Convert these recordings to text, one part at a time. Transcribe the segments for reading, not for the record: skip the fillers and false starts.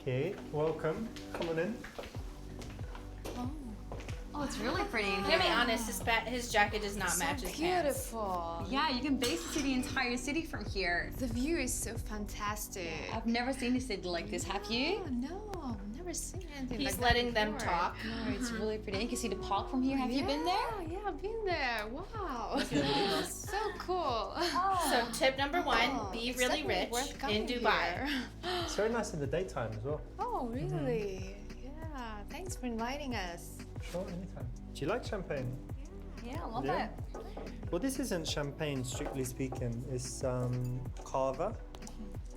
Okay, welcome. Come on in. Oh, it's really pretty in To here. be honest, his jacket does not match his pants. Beautiful. Yeah, you can basically see the entire city from here. The view is so fantastic. I've never seen a city like this, have you? Oh, no, I've never seen anything He's like letting that them before. talk. No, it's really pretty. You can see the park from here. Have you been there? Yeah, I've been there. Wow. So cool. So tip number 1, Oh, be it's really definitely rich worth in coming Dubai. here. It's very nice in the daytime as well. Oh, really? Yeah. Thanks for inviting us. Sure, anytime. Do you like champagne? Yeah, I love Yeah. it. Well, this isn't champagne, strictly speaking. It's cava,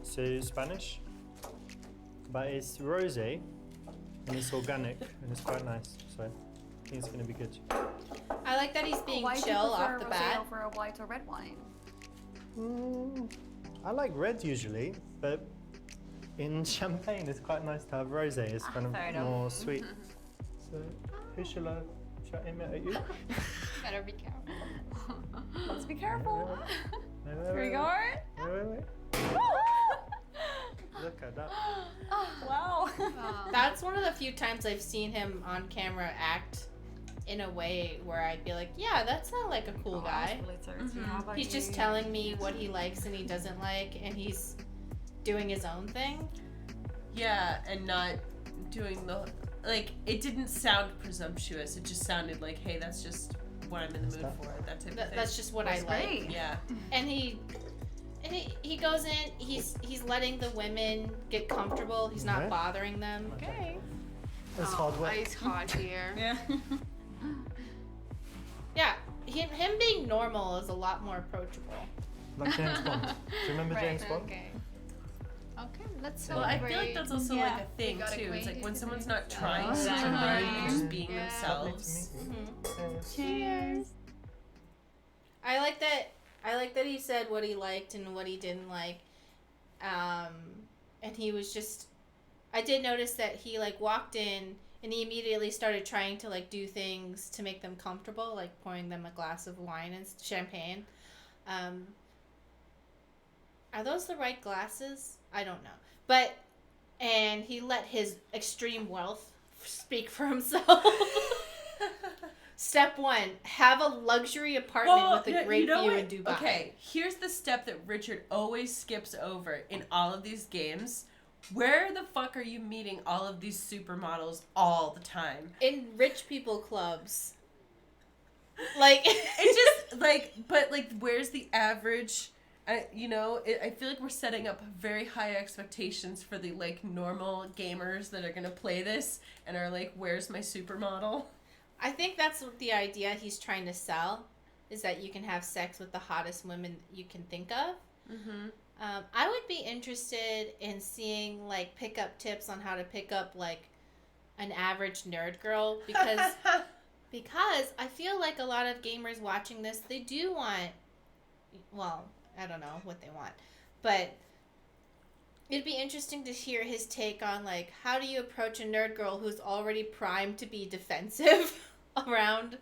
so Spanish. But it's rosé, and it's organic, and it's quite nice. So I think it's going to be good. I like that he's being Why do you chill prefer off the rosé bat. over a white or red wine? I like red usually, but in champagne it's quite nice to have rosé. It's kind of fair enough. more sweet. So who shall I aim it at you? Better be careful. Let's be careful. Wait, Here we go. Wait. Look at that. Wow. That's one of the few times I've seen him on camera act in a way where I'd be like, yeah, that's not like a cool guy. He's just telling me what he likes and he doesn't like, and he's doing his own thing. Yeah, and not doing the it didn't sound presumptuous. It just sounded like, hey, that's just what I'm in the mood for. That type of thing. That's just what I That's like. great. Yeah. And he goes in. He's letting the women get comfortable. He's not Okay. bothering them. Okay. It's hard work. It's hot here. Yeah. Yeah, him being normal is a lot more approachable. Like James Bond. Do you remember James Bond? Okay. Okay, let's Well, I celebrate. feel like that's also Yeah. like a thing got too. It's like when acquainted someone's with not each trying other. so Exactly. hard and just being Yeah. Lovely to themselves. meet you. Mhm. Cheers. I like that he said what he liked and what he didn't like. And he was just, I did notice that he like walked in and he immediately started trying to like do things to make them comfortable, like pouring them a glass of wine and champagne. Are those the right glasses? I don't know. And he let his extreme wealth speak for himself. Step 1, have a luxury apartment with a great view in Dubai. Okay, here's the step that Richard always skips over in all of these games. Where the fuck are you meeting all of these supermodels all the time? In rich people clubs. Like, It just but where's the average? I feel like we're setting up very high expectations for the like normal gamers that are gonna play this and are like, where's my supermodel? I think that's what the idea he's trying to sell, is that you can have sex with the hottest women you can think of. Mm-hmm. I would be interested in seeing like pickup tips on how to pick up like an average nerd girl because I feel like a lot of gamers watching this, they do want, well, I don't know what they want, but it'd be interesting to hear his take on like how do you approach a nerd girl who's already primed to be defensive around,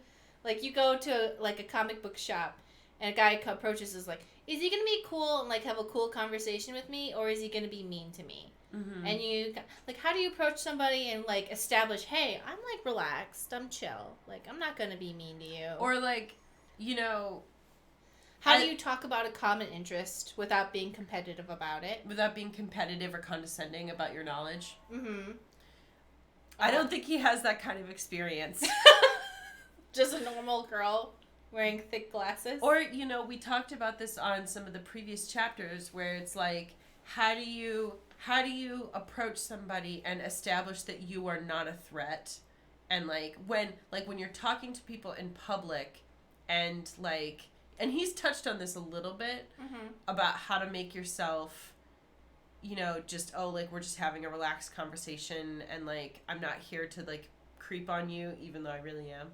like you go to like a comic book shop and a guy approaches is like, is he gonna be cool and like have a cool conversation with me, or is he gonna be mean to me? Mm-hmm. And you like, how do you approach somebody and like establish, hey, I'm like relaxed, I'm chill, like I'm not gonna be mean to you, Or like, how do you talk about a common interest without being competitive about it? without being competitive or condescending about your knowledge. Mm-hmm. I don't think he has that kind of experience. Just a normal girl wearing thick glasses. Or, we talked about this on some of the previous chapters where it's like, how do you approach somebody and establish that you are not a threat? And when you're talking to people in public and he's touched on this a little bit about how to make yourself, we're just having a relaxed conversation and I'm not here to creep on you even though I really am.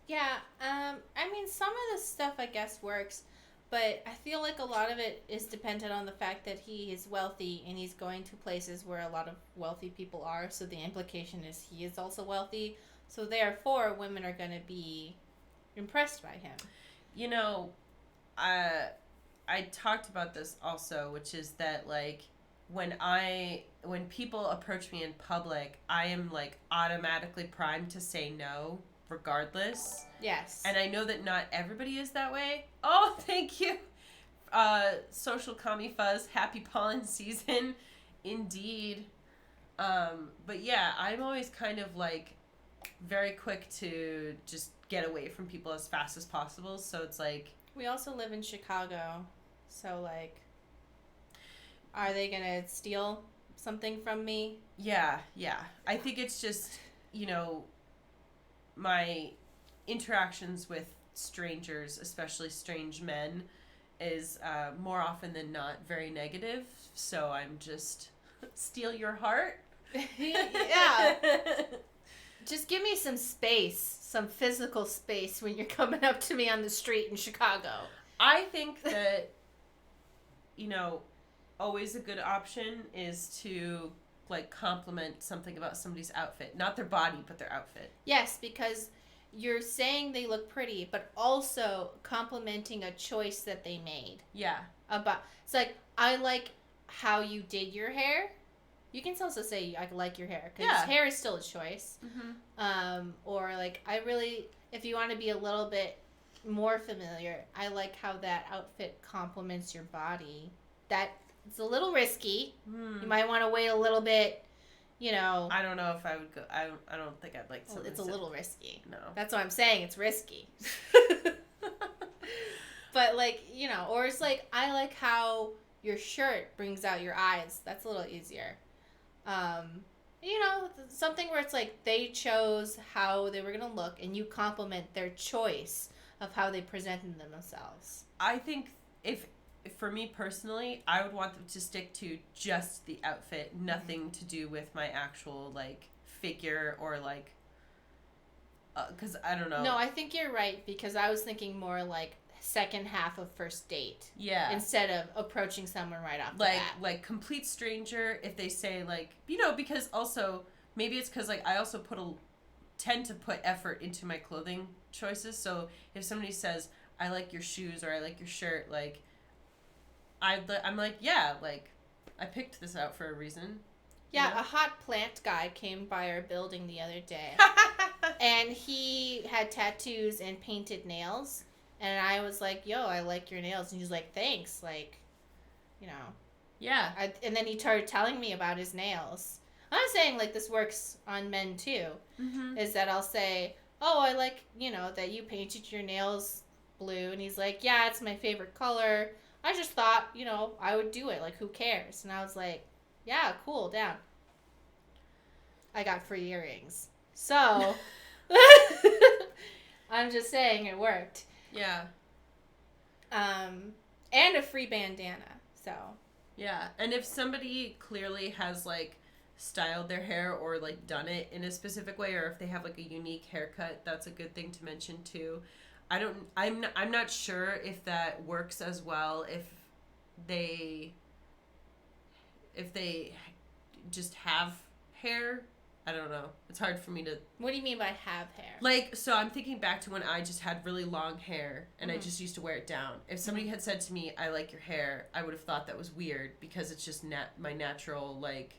Yeah, I mean, some of this stuff I guess works, but I feel like a lot of it is dependent on the fact that he is wealthy and he's going to places where a lot of wealthy people are, so the implication is he is also wealthy, so therefore women are going to be impressed by him. I talked about this also, which is that when people approach me in public, I am like automatically primed to say no regardless. Yes. And I know that not everybody is that way. Oh, thank you. Social commie fuzz, happy pollen season. Indeed. But yeah, I'm always kind of like very quick to just get away from people as fast as possible. So it's like, we also live in Chicago, so like, are they gonna steal something from me? yeah. I think it's just, my interactions with strangers, especially strange men, is more often than not very negative. So I'm just, steal your heart. Yeah. Just give me some space, some physical space when you're coming up to me on the street in Chicago. I think that, always a good option is to like compliment something about somebody's outfit, not their body, but their outfit. Yes, because you're saying they look pretty, but also complimenting a choice that they made. Yeah. It's like, I like how you did your hair. You can also say I like your hair, because hair is still a choice. Mm-hmm. Or like, if you want to be a little bit more familiar, I like how that outfit complements your body. It's a little risky. You might want to wait a little bit, I don't know if I would go. I don't think I'd like something. It's a little risky. No. That's what I'm saying. It's risky. But like, or it's like, I like how your shirt brings out your eyes. That's a little easier. Something where it's like they chose how they were going to look and you compliment their choice of how they presented themselves. I think if for me personally, I would want them to stick to just the outfit, nothing to do with my actual like figure or like, because I don't know. No, I think you're right, because I was thinking more like second half of first date. Yeah. Instead of approaching someone right off the bat. Like complete stranger, if they say like, because also maybe it's because like I also tend to put effort into my clothing choices. So if somebody says I like your shoes or I like your shirt, like I'm like, yeah, like I picked this out for a reason. Yeah, a hot plant guy came by our building the other day. And he had tattoos and painted nails. And I was like, yo, I like your nails. And he's like, thanks. Like, Yeah. And then he started telling me about his nails. I'm saying, like, this works on men, too. Mm-hmm. Is that I'll say, oh, I like, that you painted your nails blue. And he's like, yeah, it's my favorite color. I just thought, I would do it. Like, who cares? And I was like, yeah, cool, down. I got free earrings. So, I'm just saying it worked. Yeah. And a free bandana, so. Yeah, and if somebody clearly has, like, styled their hair or, like, done it in a specific way, or if they have, like, a unique haircut, that's a good thing to mention, too. I'm not sure if that works as well if they just have hair. I don't know. It's hard for me to... What do you mean by have hair? Like, so I'm thinking back to when I just had really long hair and I just used to wear it down. If somebody had said to me, I like your hair, I would have thought that was weird because it's just my natural, like,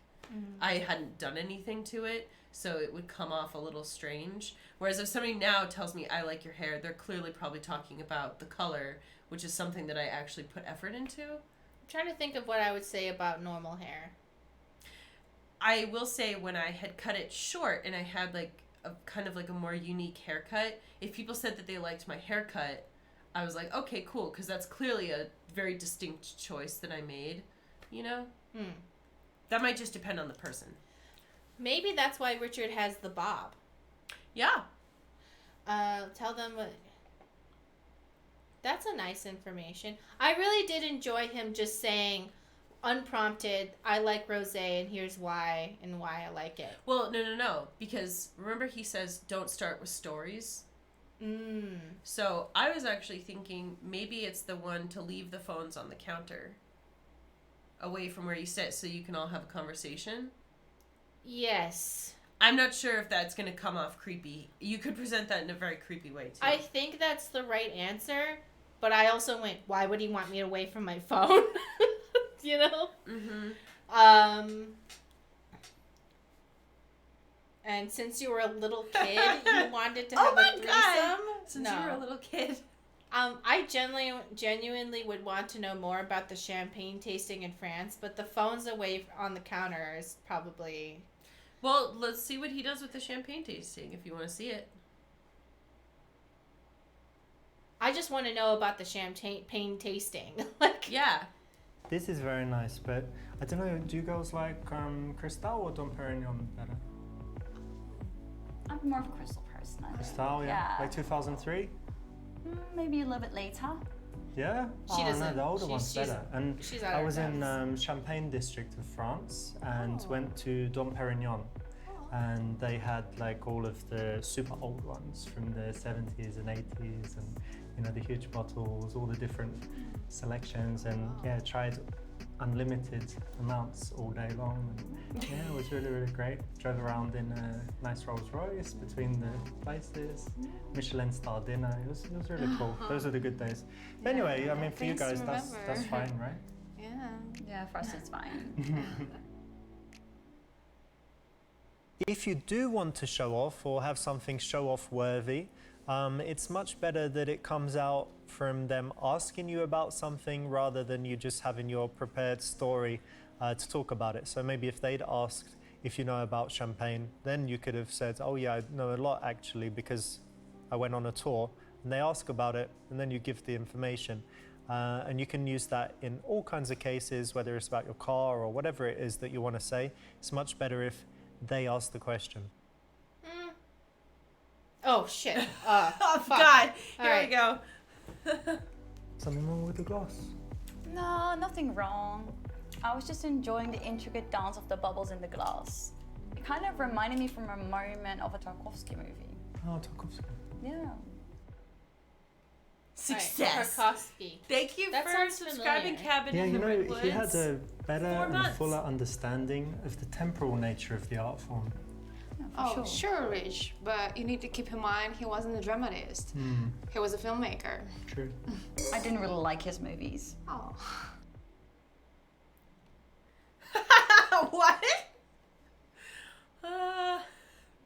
I hadn't done anything to it, so it would come off a little strange. Whereas if somebody now tells me, I like your hair, they're clearly probably talking about the color, which is something that I actually put effort into. I'm trying to think of what I would say about normal hair. I will say when I had cut it short and I had like a kind of like a more unique haircut, if people said that they liked my haircut, I was like, okay, cool, because that's clearly a very distinct choice that I made, That might just depend on the person. Maybe that's why Richard has the bob. Yeah. Tell them what... That's a nice information. I really did enjoy him just saying... unprompted, I like rosé and here's why and why I like it. Well, no. Because remember he says don't start with stories? So I was actually thinking maybe it's the one to leave the phones on the counter away from where you sit so you can all have a conversation. Yes. I'm not sure if that's going to come off creepy. You could present that in a very creepy way, too. I think that's the right answer, but I also went, why would he want me away from my phone? Mm-hmm. And since you were a little kid, you wanted to have a threesome. God. Since you were a little kid. I genuinely would want to know more about the champagne tasting in France, but the phone's away on the counter is probably... Well, let's see what he does with the champagne tasting, if you want to see it. I just want to know about the champagne tasting. Yeah. This is very nice, but I don't know, do you girls like Cristal or Dom Perignon better? I'm more of a crystal person, I think. Cristal, yeah. Like 2003? Maybe a little bit later. Yeah? She doesn't. No, the older one's she's- better. And she's out I of was her in depths. Champagne district of France and went to Dom Perignon. And they had like all of the super old ones from the 70s and 80s and, you know, the huge bottles, all the different selections, and yeah, tried unlimited amounts all day long. And yeah, it was really, really great. Drove around in a nice Rolls Royce between the places, Michelin star dinner. It was really cool. Those are the good days. But anyway, I mean, for you Things guys, to that's remember. fine, right? Yeah. Yeah, for us it's fine. If you do want to show off or have something show off worthy, it's much better that it comes out from them asking you about something rather than you just having your prepared story to talk about it. So maybe if they'd asked if you know about champagne, then you could have said, oh yeah, I know a lot actually because I went on a tour, and they ask about it, and then you give the information. And you can use that in all kinds of cases, whether it's about your car or whatever it is that you want to say. It's much better if they ask the question. Oh, shit. Oh, fuck. God. All Here right. we go. Something wrong with the glass? No, nothing wrong. I was just enjoying the intricate dance of the bubbles in the glass. It kind of reminded me from a moment of a Tarkovsky movie. Oh, Tarkovsky. Yeah. Success. Tarkovsky. Thank you That for sounds subscribing, familiar. Cabin Yeah, in you the know, Redwoods. he had a better 4 and months. fuller understanding of the temporal nature of the art form. Yeah, Oh, for sure. sure, Rich. But you need to keep in mind he wasn't a dramatist. He was a filmmaker. True. I didn't really like his movies. Oh. What?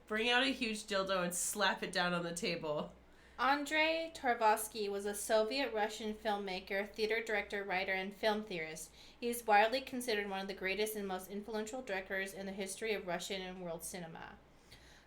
Bring out a huge dildo and slap it down on the table. Andrei Tarkovsky was a Soviet-Russian filmmaker, theater director, writer, and film theorist. He is widely considered one of the greatest and most influential directors in the history of Russian and world cinema.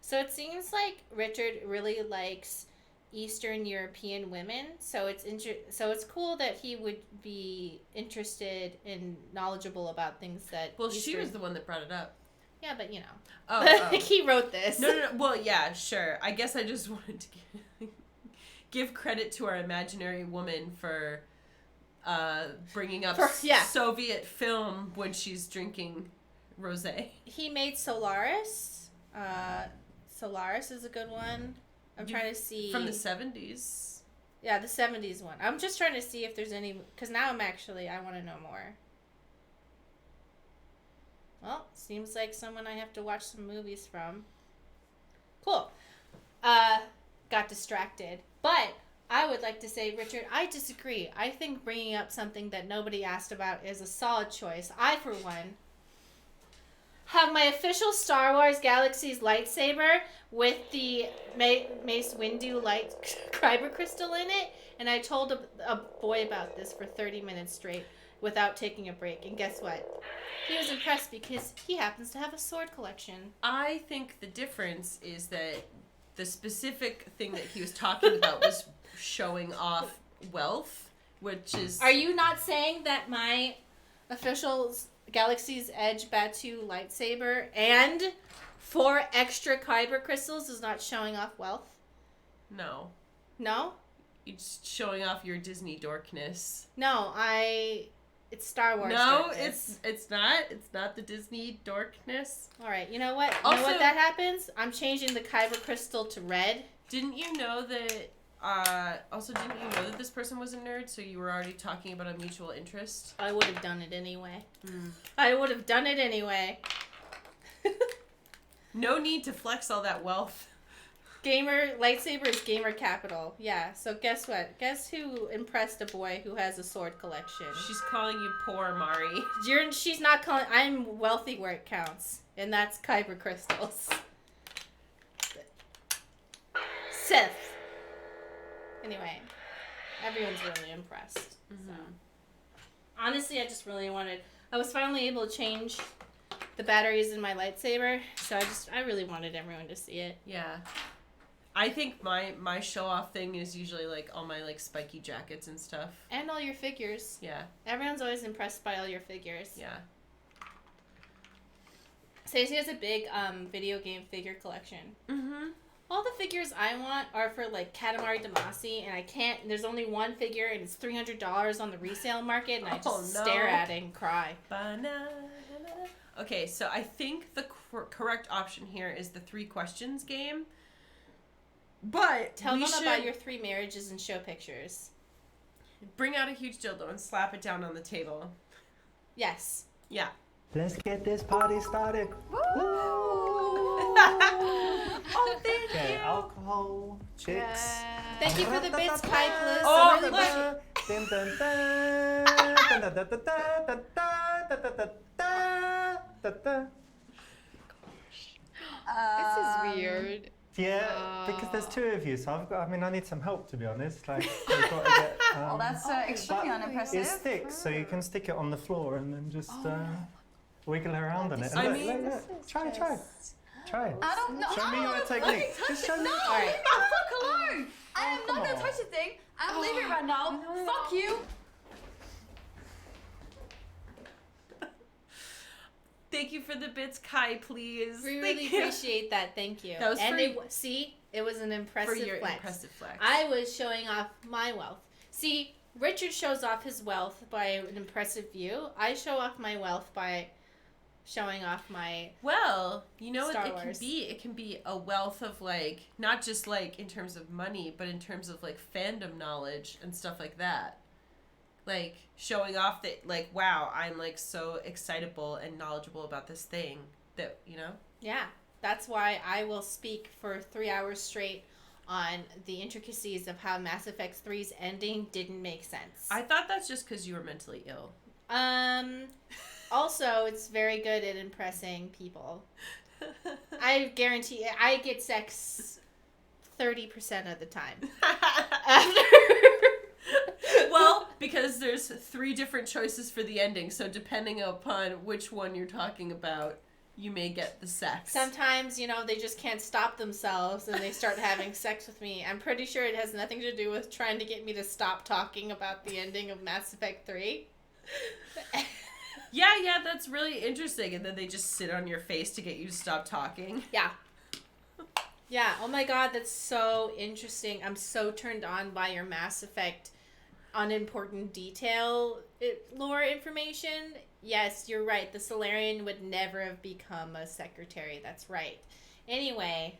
So it seems like Richard really likes Eastern European women. So it's cool that he would be interested and knowledgeable about things that. Well, she Eastern... was the one that brought it up. Yeah, but you know. Oh. He wrote this. No. Well, yeah, sure. I guess I just wanted to give credit to our imaginary woman for bringing up Soviet film when she's drinking rosé. He made Solaris. Solaris is a good one. I'm trying to see. From the 70s. Yeah, the 70s one. I'm just trying to see if there's any... Because now I want to know more. Well, seems like someone I have to watch some movies from. Cool. Got distracted. But I would like to say, Richard, I disagree. I think bringing up something that nobody asked about is a solid choice. I, for one, have my official Star Wars Galaxy's lightsaber with the Mace Windu light kyber crystal in it. And I told a boy about this for 30 minutes straight without taking a break. And guess what? He was impressed because he happens to have a sword collection. I think the difference is that the specific thing that he was talking about was showing off wealth, which is... Are you not saying that my official Galaxy's Edge Batu lightsaber and 4 extra kyber crystals is not showing off wealth? No. No? It's showing off your Disney dorkness. No, it's Star Wars. No, dorkness. it's not. It's not the Disney dorkness. All right, you know what? You Also- know what that happens? I'm changing the kyber crystal to red. Didn't you know that? Didn't you know that this person was a nerd? So you were already talking about a mutual interest. I would have done it anyway. I would have done it anyway. No need to flex all that wealth. Gamer lightsaber is gamer capital. Yeah. So guess what? Guess who impressed a boy who has a sword collection? She's calling you poor, Mari. She's not calling. I'm wealthy where it counts, and that's kyber crystals. Sith. Anyway, everyone's really impressed. So. Honestly, I just really wanted. I was finally able to change the batteries in my lightsaber, so I really wanted everyone to see it. Yeah. I think my show off thing is usually like all my like spiky jackets and stuff. And all your figures. Yeah. Everyone's always impressed by all your figures. Yeah. Stacey has a big video game figure collection. Mm-hmm. All the figures I want are for like Katamari Damacy, and I can't. There's only one figure, and it's $300 on the resale market, and I just stare at it and cry. Okay, so I think the correct option here is the 3 questions game. But Tell them about your 3 marriages and show pictures. Bring out a huge dildo and slap it down on the table. Yes. Yeah. Let's get this party started. Oh, thank Okay, you. alcohol, chicks. Thank you for the bits, Pikeless. Oh, Some of the- Dun, dun, dun, dun, dun, dun, dun, dun, dun, dun, dun, dun. This is weird. Yeah, because there's 2 of you, so I need some help, to be honest. Like, we've got to get. Well, that's extremely unimpressive. It sticks, so you can stick it on the floor and then just wiggle around on it. I And mean, look. Try. I don't know. Show me your technique. Just show me. No, All right. leave the fuck alone. I am come not gonna on. touch the thing. I'm leaving it right now. Fuck you. Thank you for the bits, Kai, please. We Thank really you. appreciate that. Thank you. That was and for- it was an impressive For your flex. impressive flex. I was showing off my wealth. See, Richard shows off his wealth by an impressive view. I show off my wealth by showing off my. Well, you know Star what it Wars. can be? It can be a wealth of like, not just like in terms of money, but in terms of like fandom knowledge and stuff like that. Like showing off that like, wow, I'm like so excitable and knowledgeable about this thing that, you know? Yeah, that's why I will speak for 3 hours straight on the intricacies of how Mass Effect 3's ending didn't make sense. I thought that's just because you were mentally ill. Also, it's very good at impressing people. I guarantee I get sex 30% of the time. After. Well, because there's 3 different choices for the ending, so depending upon which one you're talking about, you may get the sex. Sometimes, they just can't stop themselves and they start having sex with me. I'm pretty sure it has nothing to do with trying to get me to stop talking about the ending of Mass Effect 3. Yeah, that's really interesting. And then they just sit on your face to get you to stop talking. Yeah. Yeah, oh my god, that's so interesting. I'm so turned on by your Mass Effect unimportant detail lore information. Yes, you're right. The Solarian would never have become a secretary. That's right. Anyway.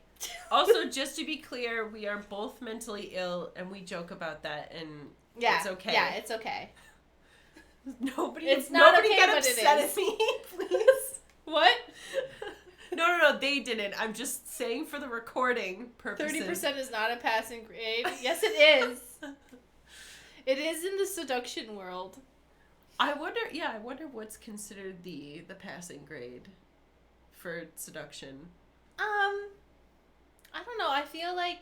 Also, just to be clear, we are both mentally ill, and we joke about that, and it's okay. Yeah, it's okay. Nobody It's not nobody okay, get but it upset is. at me, please. What? No, they didn't. I'm just saying for the recording purposes. 30% is not a passing grade. Yes, it is. It is in the seduction world. I wonder what's considered the passing grade for seduction. I don't know. I feel like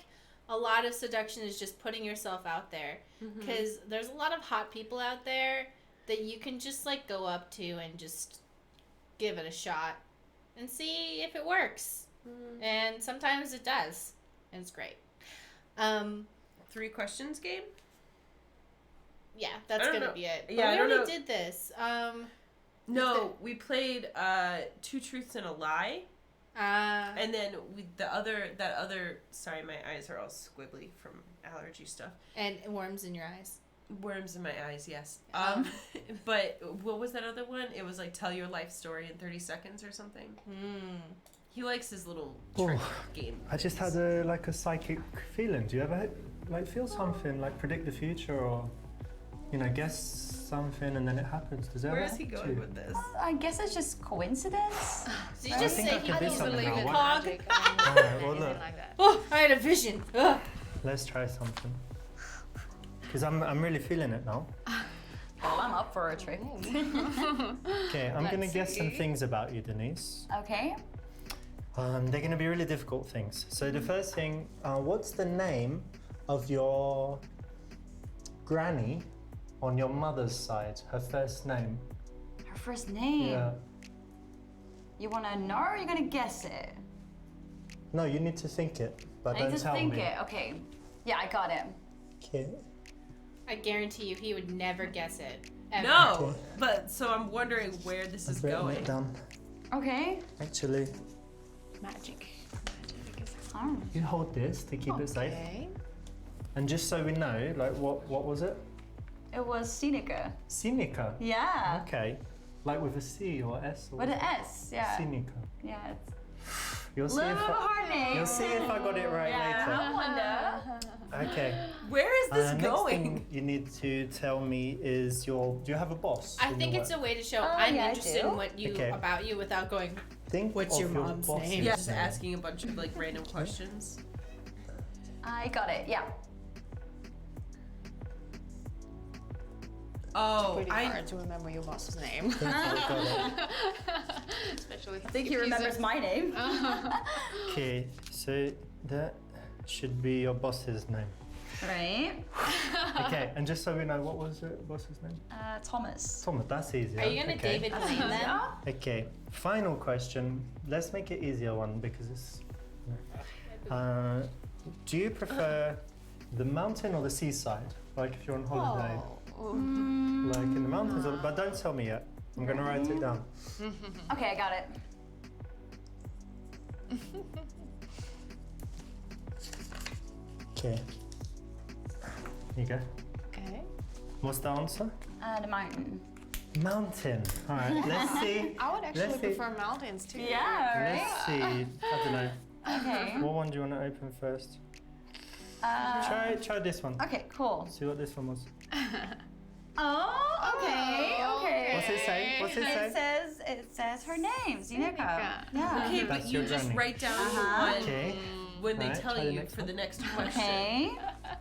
a lot of seduction is just putting yourself out there. Because there's a lot of hot people out there that you can just, like, go up to and just give it a shot and see if it works. And sometimes it does. And it's great. 3 questions game? Yeah, that's I don't gonna know. be it. But Yeah, I we don't already know. did this. No, we played 2 Truths and a Lie. And then that other sorry, my eyes are all squiggly from allergy stuff. and worms in your eyes. Worms in my eyes, yes. But what was that other one? It was like tell your life story in 30 seconds or something. He likes his little trick game. I just had a psychic feeling. Do you ever feel something like predict the future or guess something and then it happens. Does that Where work is he too? going with this? I guess it's just coincidence. Did you I just think say I he could do was a something little now. cog? Magic. Alright, well Anything look, like that. Oh, I had a vision. Ugh. let's try something. Because I'm really feeling it now. Well, I'm up for a trick. Okay, I'm gonna Let's guess some see. things about you, Denise. Okay. They're gonna be really difficult things. So the first thing, what's the name of your granny on your mother's side? Her first name. Her first name. Yeah. You want to know or are you going to guess it? No, you need to think it, but I don't need to tell think me. it. Okay. Yeah, I got it. Okay. I guarantee you he would never guess it. Ever. No, Okay. but so I'm wondering where this is I've written going. it down. Okay. Actually, Magic. Oh. you hold this to keep it safe. Okay. And just so we know, like, what was it? It was Seneca. Sinica. Yeah. Okay. Like with a C or S or With an S. Yeah. Sinica. Yeah. It's You'll a see little if bit of a I, hard name. you'll see if I got it right Yeah. later. I wonder. Okay. Where is this Next going? thing you need to tell me is do you have a boss? I in think your it's a work? way to show Oh, I'm yeah, I interested do. in what you Okay. about you without going. Think What's of your mom's boss's name? Yeah, just asking a bunch of like random questions. I got it. Yeah. Oh, Pretty I hard to remember your boss's name. Think I got it. Especially I think he remembers my name. Okay, so that should be your boss's name. Right. Okay, and just so we know, what was it, boss's name? Thomas. Thomas, that's easier. Are you gonna okay. David Blaine then? Yeah. Okay, final question. Let's make it easier one because it's. Do you prefer the mountain or the seaside? Like if you're on holiday, like in the mountains, but don't tell me yet. I'm gonna write it down. Okay, I got it. Okay. Here you go. Okay. What's the answer? The mountain. Mountain. All right. Let's see. I would actually Let's see. prefer mountains too. Yeah, Let's see. I don't know. Okay. What one do you want to open first? Try this one. Okay, cool. See what this one was. Oh, okay, Oh, okay. What's it say? What's it say? It says her name, Zeneca. Zeneca. Yeah. Okay, but That's you your just granny. write down Uh-huh. one Okay. when they Alright, tell try the you next for one. the next question. Okay.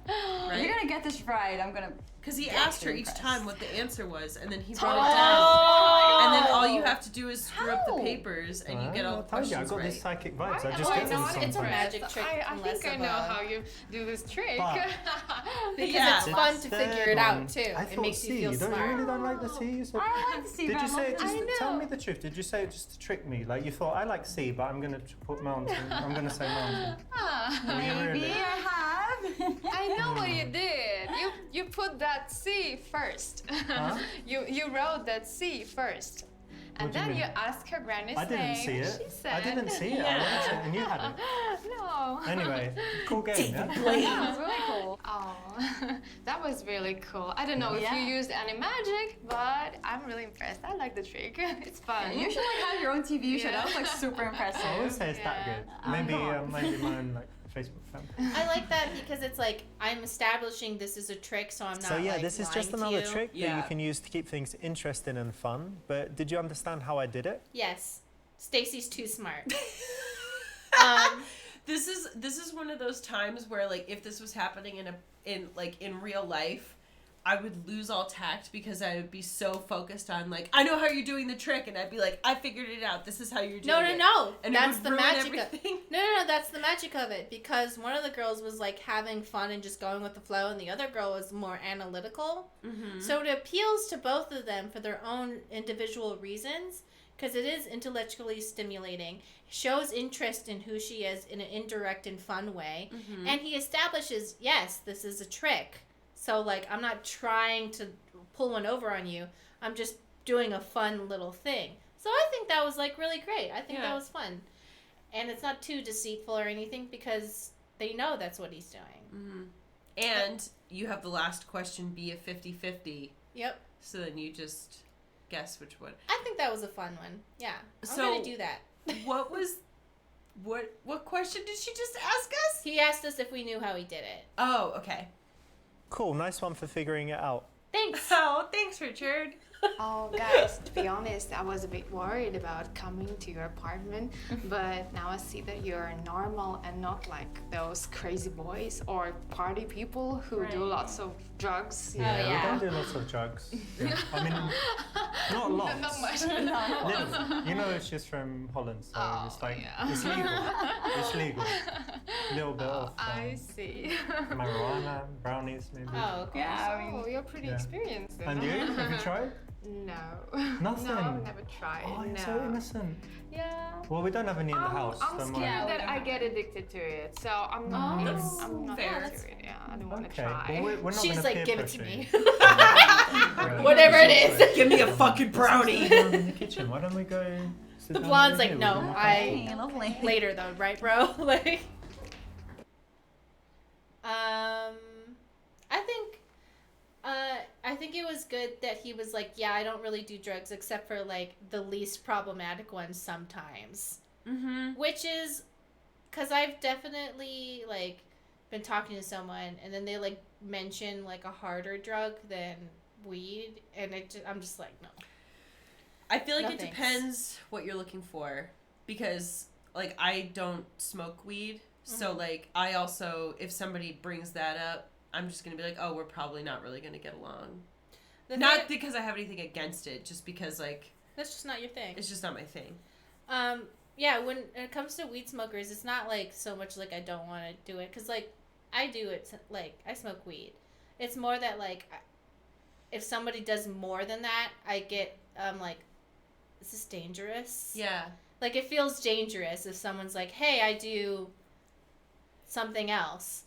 Right? You're gonna get this right. I'm gonna. Because he Be asked her actually each impressed. time what the answer was, and then he wrote Oh. it down. And then all Oh. you have to do is screw up the How? papers, and you get all the I told you, I questions got right. these psychic vibes. I Why just am get them not sometimes. It's a magic trick. I unless think I of know a- how you do this trick. But- Because Yeah. it's fun The to figure third it out one, too. I It thought makes C. you feel You smart. really don't like the C? You said. I like to see. Did you but say it I'm just not- to tell me the truth? Did you say it just to trick me? Like you thought I like C, but I'm gonna put mountain. I'm gonna say mountain. Were you Maybe really? I have. I know what you did. You put that C first. Huh? You wrote that C first. And What do you then mean? you asked her granny's I didn't name. see it. She said. I didn't see it. I Yeah. wrote it and you had it. No. Anyway, cool game, yeah? That was really cool. Oh, that was really cool. I don't know if you Yeah. used any magic, but I'm really impressed. I like the trick. It's fun. You should like have your own TV show. Yeah. That was like super I wouldn't impressive. say it's that Yeah. good. Maybe not. maybe my own like Facebook fan. I like that because it's like I'm establishing this is a trick, so I'm not. So yeah, like, this is just lying to another you. trick that you Yeah. can use to keep things interesting and fun. But did you understand how I did it? Yes, Stacy's too smart. This is one of those times where like if this was happening in real life, I would lose all tact because I would be so focused on like I know how you're doing the trick, and I'd be like I figured it out. This is how you're doing it. No. And it That's would the ruin magic of everything. No, that's the magic of it because one of the girls was like having fun and just going with the flow, and the other girl was more analytical. Mm-hmm. So it appeals to both of them for their own individual reasons because it is intellectually stimulating, shows interest in who she is in an indirect and fun way, Mm-hmm. and he establishes, yes, this is a trick. So like I'm not trying to pull one over on you. I'm just doing a fun little thing. So I think that was like really great. I think Yeah. that was fun. And it's not too deceitful or anything because they know that's what he's doing. Mm-hmm. And you have the last question be a 50-50, Yep. so then you just guess which one. I think that was a fun one. Yeah. I'm So- going to do that. What question did she just ask us? He asked us if we knew how he did it. Oh, okay. Cool, nice one for figuring it out. Thanks. Oh, thanks, Richard. Oh, guys, to be honest, I was a bit worried about coming to your apartment, but now I see that you're normal and not like those crazy boys or party people who do Right. lots of drugs. Oh, yeah. We don't do lots of drugs. Yeah. I mean, not lots. Not much. Little. You know, she's from Holland, so it's like it's legal. It's legal. A little bit of I see. marijuana, brownies, maybe. Oh, okay. Yeah, I mean, Oh, you're pretty Yeah. experienced then. And you? Have you tried? No. Nothing? No, I've never tried. Oh, you're no. so innocent. Yeah. Well, we don't have any in the house. I'm don't scared worry. that I get addicted to it, so I'm not. Oh, that's I'm not fair. into it. Yeah, I don't want to Okay. try. Well, we're not She's gonna like, peer give it to pressure me. you. Yeah. Whatever it is. Give me a fucking brownie. Sit down in the kitchen. Why don't we go? Sit The down blonde's over like, here? no, We'll have Hey, I lovely. later though, right, bro? Like, I think it was good that he was like, yeah, I don't really do drugs except for like the least problematic ones sometimes, Mm-hmm. which is because I've definitely like been talking to someone and then they like mention like a harder drug than weed, and I'm just like, no. I feel like No it thanks. depends what you're looking for, because like I don't smoke weed, so like I also, if somebody brings that up, I'm just gonna be like, oh, we're probably not really gonna get along. The Not thing- because I have anything against it, just because like that's just not your thing. it's just not my thing. Yeah, when it comes to weed smokers, it's not like so much like I don't want to do it, because like I do it, like I smoke weed. It's more that like if somebody does more than that, I get like, is this dangerous? Yeah. Like it feels dangerous if someone's like, hey, I do something else,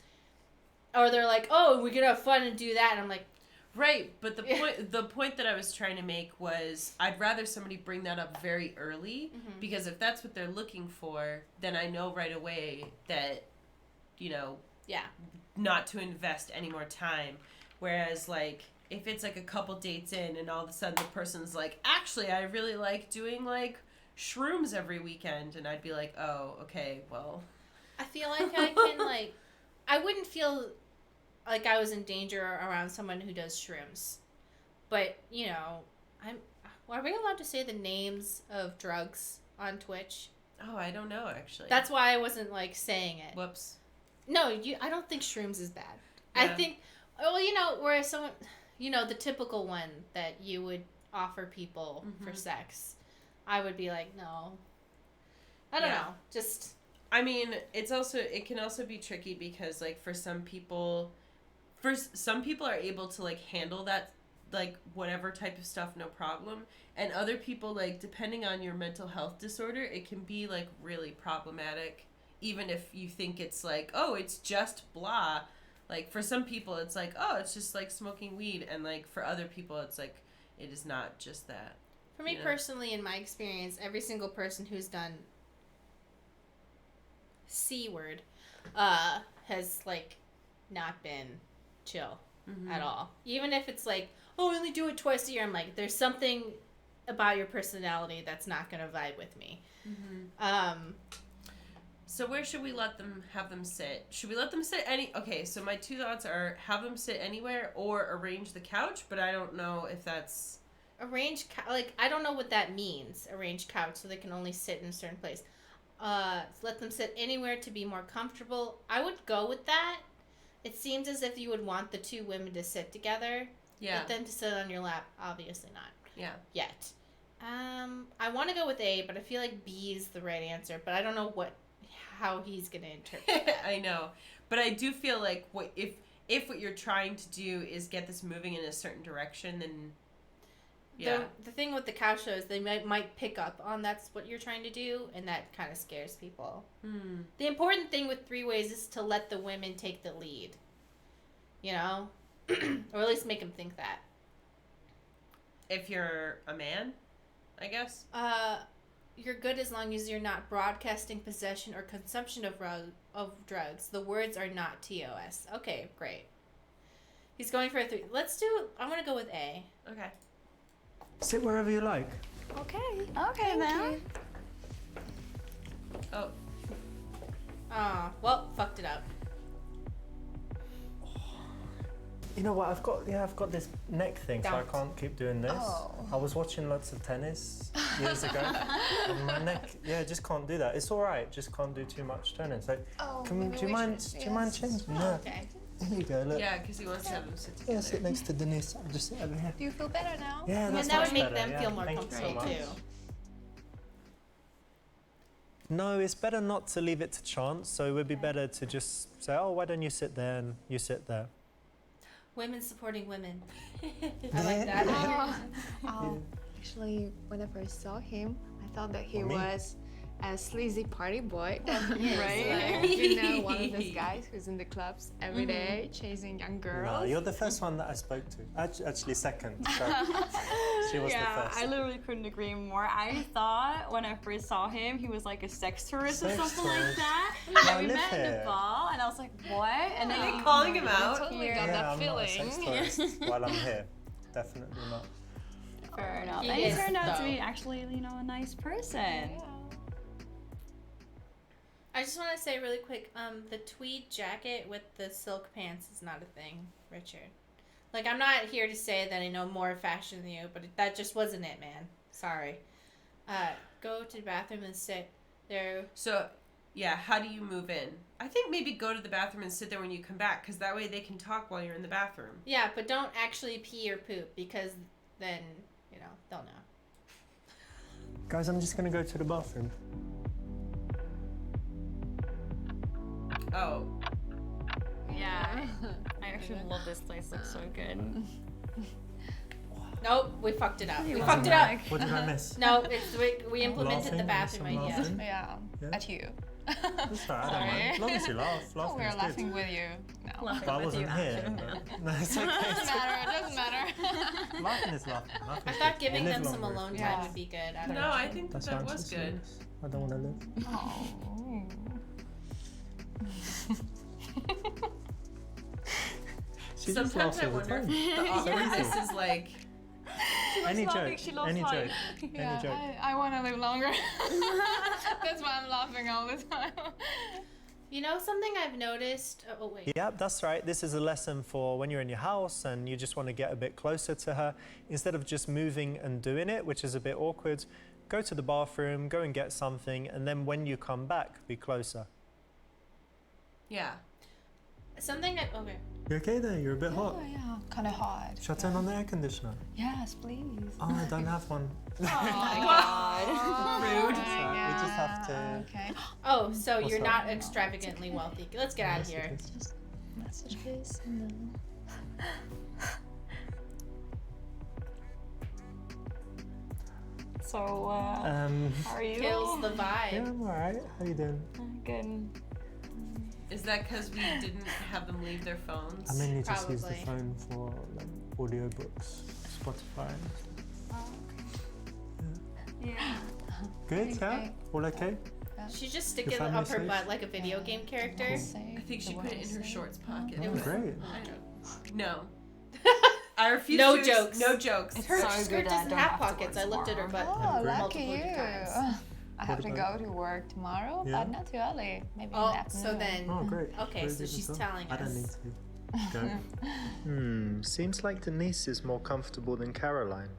or they're like, oh, we can have fun and do that, and I'm like, Right, but the point that I was trying to make was I'd rather somebody bring that up very early, because if that's what they're looking for, then I know right away that, you know, yeah, not to invest any more time. Whereas like if it's like a couple dates in and all of a sudden the person's like, actually I really like doing like shrooms every weekend, and I'd be like, oh, okay, well, I feel like I can like, I wouldn't feel like I was in danger around someone who does shrooms, but you know, are we allowed to say the names of drugs on Twitch? oh, I don't know actually. That's why I wasn't like saying it. Whoops. No, I don't think shrooms is bad. I Yeah. think, well, you know, where someone, you know, the typical one that you would offer people for sex, I would be like, no. I don't Yeah. know. Just, I mean, it can also be tricky because like some people are able to like handle that, like whatever type of stuff, no problem, and other people, like depending on your mental health disorder, it can be like really problematic, even if you think it's like, oh, it's just blah. Like for some people it's like, oh, it's just like smoking weed, and like for other people it's like, it is not just that. for me Yeah. personally, in my experience, every single person who's done C word has like not been chill at all. Even if it's like, oh, I only do it twice a year, I'm like, there's something about your personality that's not gonna vibe with me. So where should we have them sit? Should we let them sit okay, so my two thoughts are have them sit anywhere or arrange the couch, but I don't know if that's Like, I don't know what that means, arranged couch, so they can only sit in a certain place. Let them sit anywhere to be more comfortable. I would go with that. It seems as if you would want the two women to sit together. yeah. But then to sit on your lap, obviously not. Yeah. Yet. I want to go with A, but I feel like B is the right answer. But I don't know how he's going to interpret that. I know. But I do feel like if what you're trying to do is get this moving in a certain direction, then yeah. The thing with the couch show is they might pick up on that's what you're trying to do, and that kind of scares people. The important thing with three-ways is to let the women take the lead. You know? Or at least make them think that. If you're a man, I guess. You're good as long as you're not broadcasting possession or consumption of drugs. The words are not TOS. Okay, great. He's going for a 3. I'm going to go with A. Okay. Sit wherever you like. Okay. Okay then. Oh, Oh, well, fucked it up. You know what? I've got this neck thing, so I Don't. can't keep doing this. Oh. I was watching lots of tennis years ago, and my neck, just can't do that. It's all right, just can't do too much turning. So, Oh, do maybe you we mind? should- Do you mind yes. changing? Oh, Yeah. okay. There you go. Look. Yeah, because he wants to have them sit together. Yeah, sit next to Denise. I'll just sit over here. Do you feel better now? Yeah, And that's that much would make better, them yeah. feel more Thank you so comfortable much. too. No, it's better not to leave it to chance. So it would be better to just say, "Oh, why don't you sit there and you sit there?" Women supporting women. I like that. Actually, when I first saw him, I thought that he For me? was a sleazy party boy, Yes. right? Like, you know, one of those guys who's in the clubs every day chasing young No, girls. you're the first one that I spoke to. Actually, second. So she was the first. I literally couldn't agree more. I thought when I first saw him, he was like a sex tourist or Sex something like tourist? that. I And we live met in here. the bar, and I was like, what? And then Are he you calling him I out? totally Yeah. got Yeah, that I'm not a sex feeling. tourist while I'm here. Definitely not. Fair enough. He And he is, turned out to though. be actually, a nice person. I just want to say really quick, the tweed jacket with the silk pants is not a thing, Richard. Like, I'm not here to say that I know more fashion than you, but that just wasn't it, man. Sorry. Go to the bathroom and sit there. So, yeah, how do you move in? I think maybe go to the bathroom and sit there when you come back, because that way they can talk while you're in the bathroom. Yeah, but don't actually pee or poop, because then, they'll know. Guys, I'm just gonna go to the bathroom. Oh. Yeah. I actually love this place. Looks so good. Nope, we fucked it up. We What's fucked it it up. like? What did I miss? No, we implemented Laughing, the bathroom some idea. laughing. Yeah, Yeah. at you. That's all right, I don't Sorry. mind. As long as you laugh, Oh, laughing we're is laughing good. with you. No. Laughing But I with wasn't you, here. actually. No, it's okay. Doesn't matter. It doesn't matter. Laughing is laughing. Laughing I is thought good. You giving live them some longer. alone time Yeah. would be good. I don't No, know. I think That's that why I'm was so good. serious. I don't want to live. Oh. She just Sometimes laughs I all the wonder if time. the opposite is like, Any laughing, joke. she loves Any life. joke. Yeah, Any joke. I want to live longer. That's why I'm laughing all the time. You know something I've noticed? Oh wait. Yep, that's right. This is a lesson for when you're in your house and you just want to get a bit closer to her. Instead of just moving and doing it, which is a bit awkward, go to the bathroom, go and get something, and then when you come back, be closer. yeah. Something that okay. You okay there? You're a bit hot. Oh, yeah, kind of hot. Shall I turn on the air conditioner? Yes, please. Oh, I don't have one. Oh my god. Rude. So we just have to- Okay. Oh, so What's you're up? not extravagantly wealthy. Let's get out of here. Just message this and then. So, how are you? Kills the Yeah, vibe. I'm alright. How you doing? Good. Is that because we didn't have them leave their phones? I mainly just use the Probably. phone for like audiobooks, Spotify. Yeah. Good, yeah? Okay. All okay? She just stick Your it up family her safe? butt like a video game character. I think she put it in her shorts pocket. Oh, great. No. I refuse No to. jokes. No jokes. It's Her so skirt good that I doesn't don't have have to pockets. I work looked at her butt Oh, Great. lucky multiple you. times. I have to go to work tomorrow, Yeah. but not too early. Maybe in the Oh, afternoon. so then. Oh, great. Okay, Very so good she's as well. telling I don't us. need to go. Seems like Denise is more comfortable than Caroline.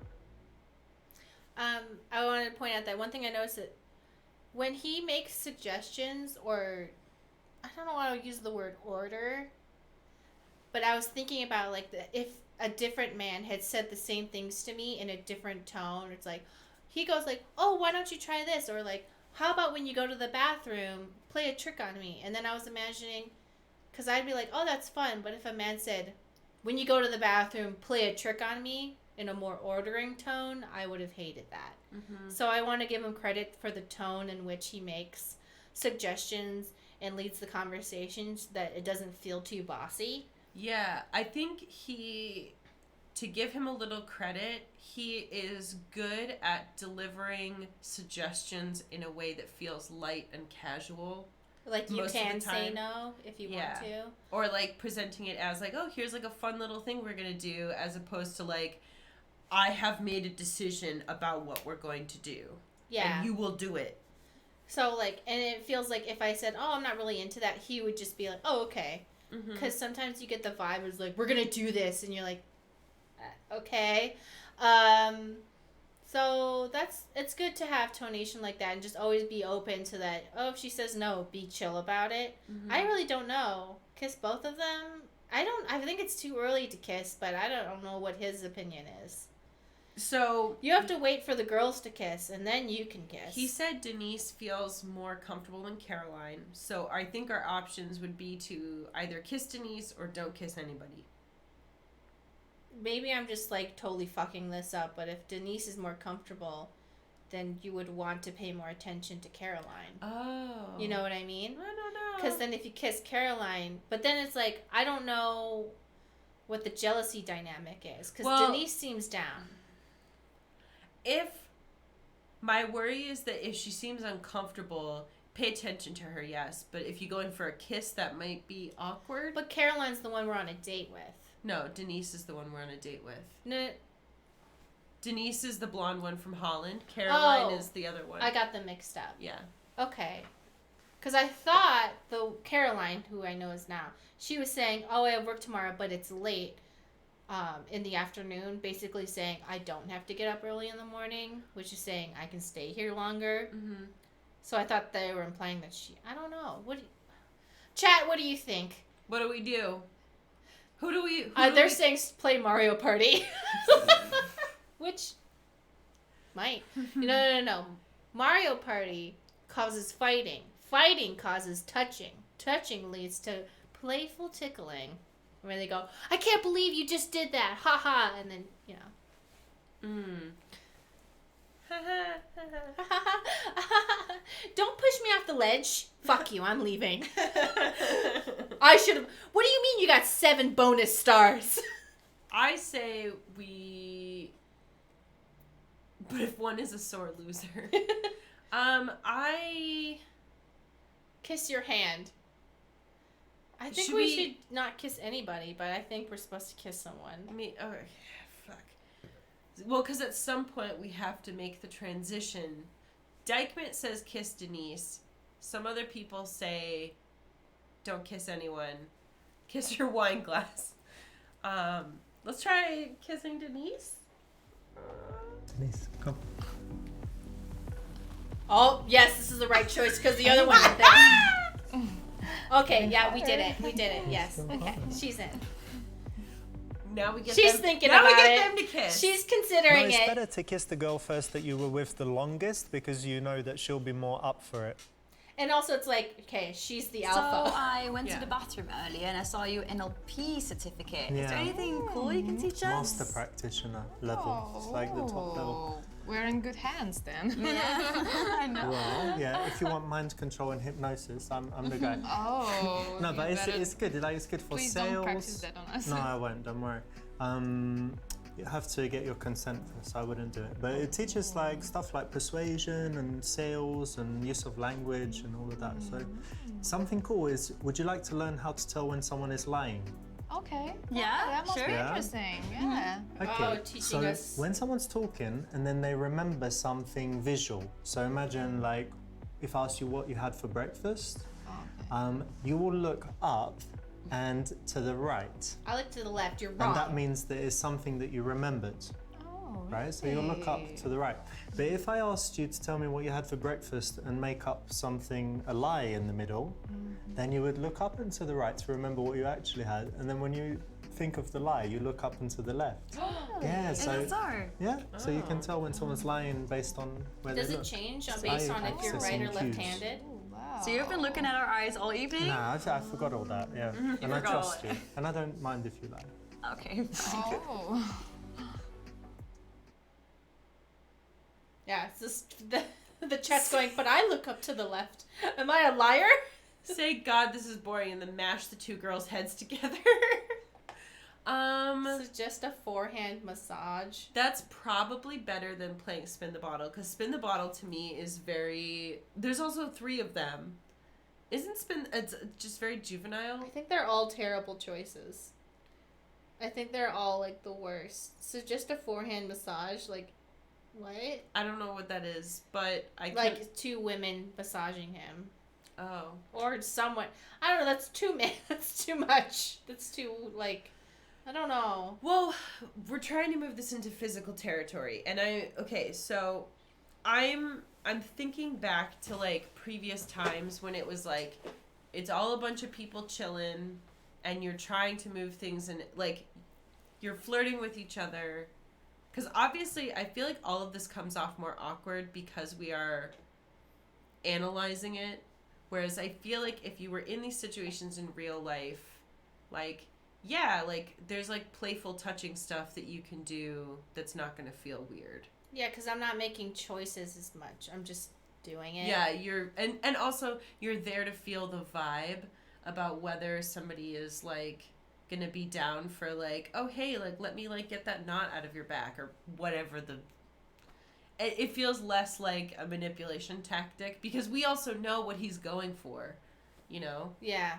I wanted to point out that one thing I noticed that when he makes suggestions, or I don't know why I would use the word order, but I was thinking about like if a different man had said the same things to me in a different tone. It's like he goes like, "Oh, why don't you try this?" Or like, "How about when you go to the bathroom, play a trick on me?" And then I was imagining, because I'd be like, "Oh, that's fun," but if a man said, "When you go to the bathroom, play a trick on me," in a more ordering tone, I would have hated that. Mm-hmm. So I want to give him credit for the tone in which he makes suggestions and leads the conversations, that it doesn't feel too bossy. Yeah, I think to give him a little credit, he is good at delivering suggestions in a way that feels light and casual. Like you Most of the can say time. no if you Yeah. want to. Or like presenting it as like, oh, here's like a fun little thing we're going to do, as opposed to like, I have made a decision about what we're going to do. Yeah. And you will do it. So like, and it feels like if I said, "Oh, I'm not really into that," he would just be like, "Oh, okay." because sometimes you get the vibe is like, we're gonna do this, and you're like, okay. So it's good to have tonation like that and just always be open to that. Oh, if she says no, be chill about it. I really don't know. Kiss both of them? I think it's too early to kiss, but I don't know what his opinion is. So you have to wait for the girls to kiss and then you can kiss. He said Denise feels more comfortable than Caroline. So I think our options would be to either kiss Denise or don't kiss anybody. Maybe I'm just like totally fucking this up, but if Denise is more comfortable, then you would want to pay more attention to Caroline. Oh. You know what I mean? I don't know. Because then if you kiss Caroline, but then it's like, I don't know what the jealousy dynamic is. Because Denise seems down. If my worry is that if she seems uncomfortable, pay attention to her, yes. But if you go in for a kiss, that might be awkward. But Caroline's the one we're on a date with. No, Denise is the one we're on a date with. No. Denise is the blonde one from Holland. Caroline is the other one. I got them mixed up. Yeah. Okay. Because I thought the Caroline, who I know is now, she was saying, oh, I have work tomorrow, but it's late in the afternoon, basically saying I don't have to get up early in the morning, which is saying I can stay here longer. Mm-hmm. So I thought they were implying that I don't know. Chat, what do you think? What do we do? Who do we... they're saying play Mario Party. Which might. No. Mario Party causes fighting. Fighting causes touching. Touching leads to playful tickling. Where they go, I can't believe you just did that. Ha ha. And then, Don't push me off the ledge. Fuck you, I'm leaving. I should have... What do you mean you got 7 bonus stars? I say we... But if one is a sore loser. Kiss your hand. I think we should not kiss anybody, but I think we're supposed to kiss someone. Okay, fuck. Well, because at some point we have to make the transition. Dykman says kiss Denise. Some other people say don't kiss anyone. Kiss your wine glass. Let's try kissing Denise. Denise, come. Oh, yes, this is the right choice because the other one did that. Okay, yeah, we did it. Yes. Okay, she's in. Now we get She's them. thinking now about we get it. them to kiss. She's considering it's it. better to kiss the girl first that you were with the longest because you know that she'll be more up for it. And also, it's like, okay, she's the So alpha. I went to the bathroom earlier and I saw your NLP certificate. Is there Yeah. anything cool you can teach us? Master practitioner level. It's like the top level. We're in good hands then. Yeah, I know. Well, yeah, if you want mind control and hypnosis, I'm the guy. Oh. No, but you it's better- good. Like, it's good for Please sales. don't practice that on us. No, I won't. Don't worry. You have to get your consent first. I wouldn't do it. But it teaches like stuff like persuasion and sales and use of language and all of that. So something cool is, would you like to learn how to tell when someone is lying? Okay. Yeah, That must sure. be Yeah. interesting. Yeah. Okay. teaching So us. when someone's talking and then they remember something visual. So imagine like if I asked you what you had for breakfast, you will look up and to the right. I look to the left. You're wrong. And that means there is something that you remembered, Oh. right? So you'll look up to the right. But if I asked you to tell me what you had for breakfast and make up a lie in the middle, then you would look up and to the right to remember what you actually had. And then when you think of the lie, you look up and to the left. Yeah, Is so that so? yeah, so you can tell when someone's lying based on where Does they it look. change It's based eye on if you're right or accessing cues. left-handed? Wow. So you've been looking at our eyes all evening? Nah, I forgot all that. Yeah, and I forgot all trust that. you, and I don't mind if you lie. Okay. Oh. Yeah, it's just the chat's going, but I look up to the left. Am I a liar? Say, God, this is boring, and then mash the two girls' heads together. This is just a forehand massage. That's probably better than playing Spin the Bottle, because Spin the Bottle to me is very... There's also 3 of them. Isn't Spin... It's just very juvenile. I think they're all terrible choices. I think they're all, like, the worst. So just a forehand massage, like, what? I don't know what that is, but I can... Like, 2 women massaging him. Oh. or somewhere. I don't know. That's too That's too much. That's too like. I don't know. Well, we're trying to move this into physical territory, and so I'm thinking back to like previous times when it was like it's all a bunch of people chilling, and you're trying to move things, and like you're flirting with each other, because obviously I feel like all of this comes off more awkward because we are analyzing it, whereas I feel like if you were in these situations in real life, like. Yeah, like, there's, like, playful touching stuff that you can do that's not going to feel weird. Yeah, because I'm not making choices as much. I'm just doing it. Yeah, and also, you're there to feel the vibe about whether somebody is, like, going to be down for, like, oh, hey, like, let me, like, get that knot out of your back, or whatever the... It feels less like a manipulation tactic, because we also know what he's going for, you know? Yeah.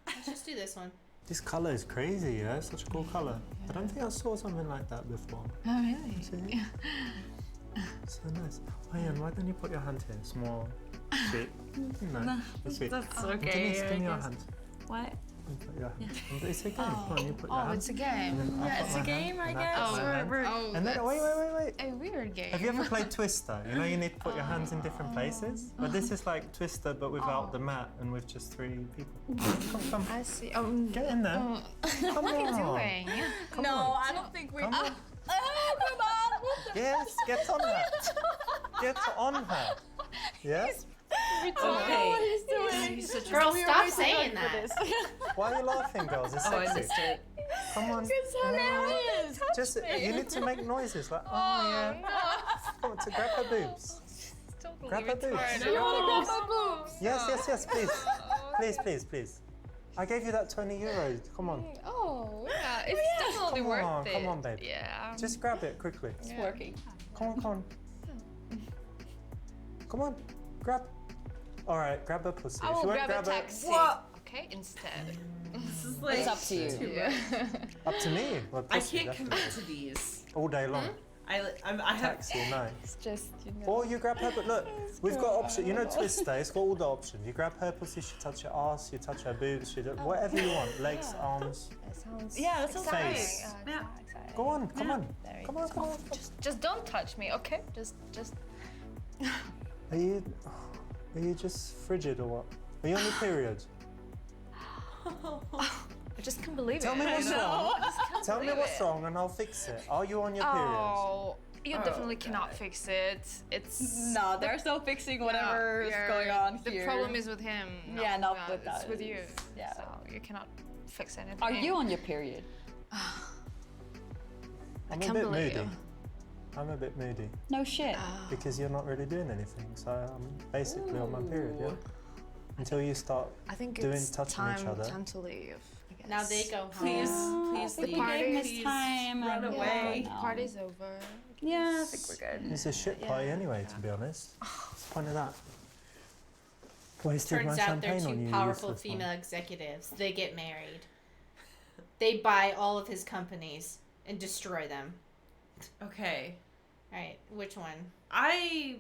Let's just do this one. This colour is crazy, yeah? It's such a cool colour. I don't think I saw something like that before. Oh, really? See? So nice. Oh, Ian, why don't you put your hand here? It's more sweet. No, that's sweet. That's Denise, give me your hand. What? You put your hand. It's a game. Come on, you put your Oh, hand. it's a game. And then I'll Yeah, put it's my a game, hand, I and I'll guess. put my hand. Oh, And then, wait. a weird game. Have you ever played Twister? You know you need to put your hands in different places? But this is like Twister but without the mat and with just 3 people. Come. I see. Oh, Get in there. Come what are you on. doing? Come No, on. I don't think we. Come on. Come on! Yes, get on her. Get on her. Yeah? Okay. He's doing. He's such a... Girl, stop saying that. Why are you laughing, girls? It's Oh, I sexy. missed it. Come on. It's hilarious. Just, you need to make noises like, oh yeah. Come on, to grab her boobs. Grab her boobs. You want to grab my boobs? Yes, please. I gave you that 20 euros. Come on. Oh, yeah, it's definitely worth it. Come on, babe. Yeah. Just grab it quickly. It's working. Come on. Come on, grab. All right, grab her pussy. I If will you won't grab a grab taxi. What? Okay, instead. This is like... It's up to you. too Yeah. much. Up to me. Well, I pussy, can't commit definitely. to these. All day long. I have... Taxi, no. It's just, you know. Or you grab her, but look, we've got options. You know Twister, it's got all the options. You grab her pussy, she touch your ass, you touch her boobs, she do whatever you want. Legs, arms. That sounds Yeah, that sounds exciting. Face. Yeah. Yeah. Go on, come on. Very Come on. Just don't touch me, okay? Just. Are you just frigid or what? Are you on your period? I just can't believe Tell it. me what's wrong. Tell me believe what's it. wrong and I'll fix it. Are you on your period? Oh, you Oh, definitely God. cannot fix it. It's No, there's no fixing whatever is going on the here. problem is with him. Yeah, not with it's us. with you. Yeah. So you cannot fix anything. Are you on your period? I'm a can't bit believe moody. you. I'm a bit moody No shit. because you're not really doing anything. So I'm basically on my period, yeah? Until you start I think doing it's touching each other. time to leave. I guess. Now they go home. Please the leave. party is Please time. run and- away. Yeah, The party's over. Yeah, I think we're good. It's a shit party anyway, to be honest. What's the point of that? Wasted my Turns out they're champagne on two you, powerful useless one. female executives. They get married. They buy all of his companies and destroy them. Okay. Alright, which one? I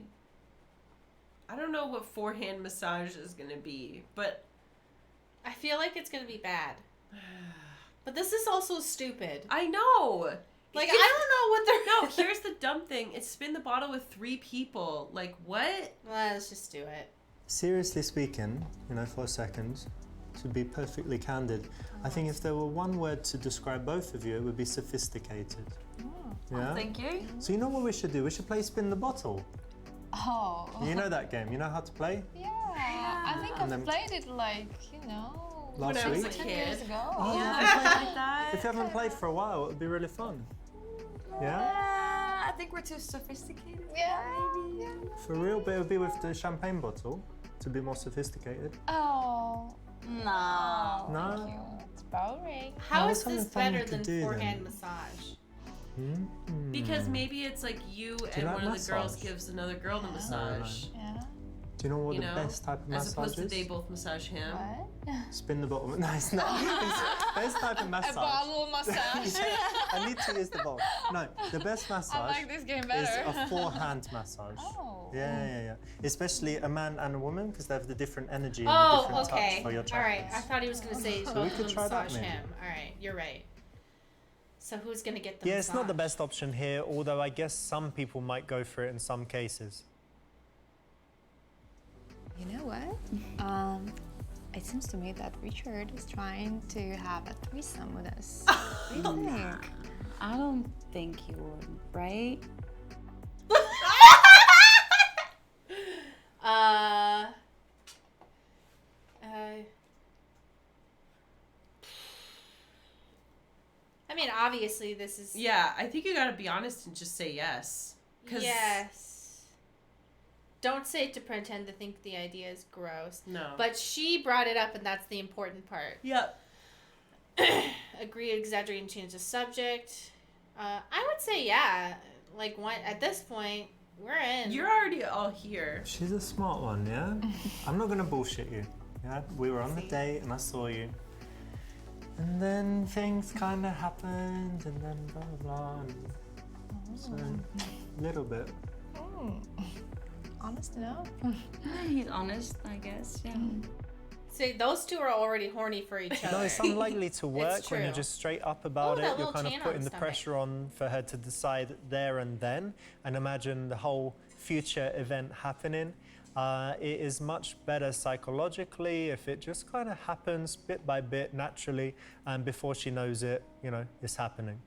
don't know what forehand massage is gonna be, but I feel like it's gonna be bad. But this is also stupid. I know. Like, It's- I don't know what they're... No, here's the dumb thing. It's spin the bottle with 3 people. Like, what? Well, let's just do it. Seriously speaking, for a second, to be perfectly candid, I think if there were one word to describe both of you, it would be sophisticated. Yeah? Thank you. So you know what we should do? We should play spin the bottle. Oh. You know that game? You know how to play? Yeah. I think And I've then- played it like, When Last I was week? a 10 kid. years ago. Oh, Yeah. If you haven't played for a while, it would be really fun. Yeah? I think we're too sophisticated. Yeah. For real, but it would be with the champagne bottle to be more sophisticated. Oh. No. No? Thank you. It's boring. How Oh, is something this fun we better could than do forehand then. massage? Because maybe it's like you and like one of the girls massage? gives another girl the no. massage. Yeah. Do you know what You the know, best type of as massage opposed to is? they both massage him. What? Spin the bottle. No, it's not. Best type of massage. A bottle massage. I need to use the bottle. No, the best massage I like this game is better. a forehand massage. Oh. Yeah. Especially a man and a woman because they have the different energy and the Oh, different okay. touch for your chakras. All right. I thought he was gonna say So both we of could them try that massage maybe. him. All right, you're right. So who's gonna get the Yeah, massage? it's not the best option here, although I guess some people might go for it in some cases. You know what? It seems to me that Richard is trying to have a threesome with us. What do you think? I don't think he would, right? I mean, obviously, this is Yeah, I think you gotta be honest and just say yes. 'Cause- yes. Don't say it to pretend to think the idea is gross. No. But she brought it up, and that's the important part. Yep. Agree, exaggerate, and change the subject. I would say yeah. Like at this point, we're in. You're already all here. She's a smart one, yeah? I'm not gonna bullshit you. Yeah, we were on the date and I saw you. And then things kind of happened and then blah blah blah. And so, a little bit. Honest enough. He's honest, I guess. Yeah. So those two are already horny for each other. No, it's unlikely to work when you're true. just straight up about Oh, that it. You're little kind of chin on putting the the stomach. pressure on for her to decide there and then and imagine the whole future event happening. It is much better psychologically if it just kind of happens bit by bit naturally and before she knows it, it's happening.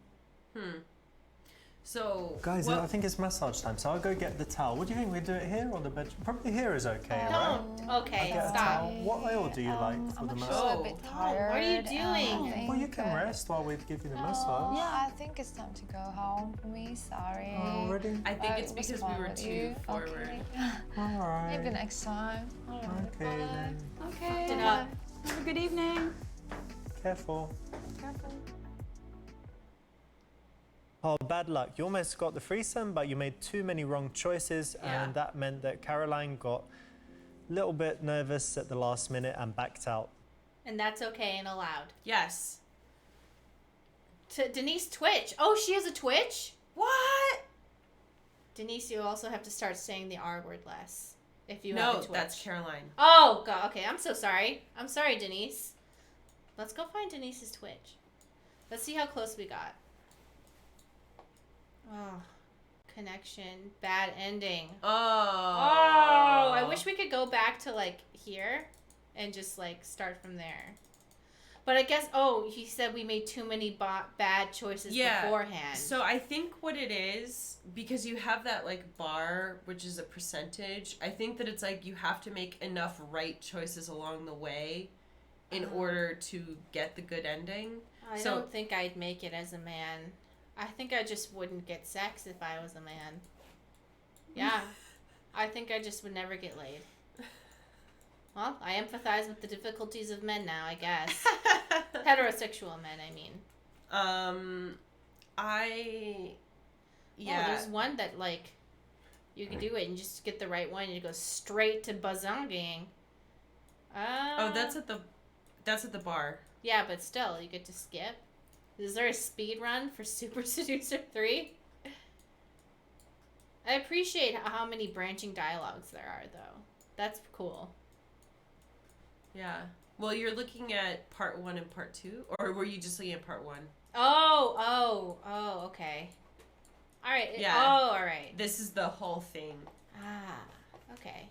So Guys, what- I think it's massage time, so I'll go get the towel. What do you think? We do it here or the bedroom? Probably here is okay, right? Don't. I'll Okay, get a stop. towel. What oil do you like for I'm the actually massage? a bit Oh, tired. what are you and doing? I Well, you think, can rest while we give you the Oh, massage. yeah, I think it's time to go home for me. Sorry. Already? I think it's It was because fun we were with too you. forward. Okay. Alright. Maybe next time. Alright, Okay bye. then. Okay. Did not- Have a good evening. Careful. Careful. Oh, bad luck. You almost got the threesome, but you made too many wrong choices, Yeah. and that meant that Caroline got a little bit nervous at the last minute and backed out. And that's okay and allowed. Yes. Denise Twitch. Oh, she has a Twitch? What? Denise, you also have to start saying the R word less. If you have No, a Twitch. that's Caroline. Oh, God. Okay, I'm so sorry. I'm sorry, Denise. Let's go find Denise's Twitch. Let's see how close we got. Oh, connection. Bad ending. Oh. Oh, I wish we could go back to, here and just, start from there. But I guess, he said we made too many bad choices beforehand. So I think what it is, because you have that bar, which is a percentage, I think that it's you have to make enough right choices along the way in order to get the good ending. I don't think I'd make it as a man. I think I just wouldn't get sex if I was a man. Yeah. I think I just would never get laid. Well, I empathize with the difficulties of men now, I guess. Heterosexual men, I mean. Yeah. Oh, there's one that, you could do it and just get the right one and you go straight to bazonging. That's at the bar. Yeah, but still, you get to skip. Is there a speed run for Super Seducer 3? I appreciate how many branching dialogues there are, though. That's cool. Yeah. Well, you're looking at part 1 and part 2? Or were you just looking at part 1? Oh, okay. All right. Yeah. Oh, all right. This is the whole thing. Ah, okay.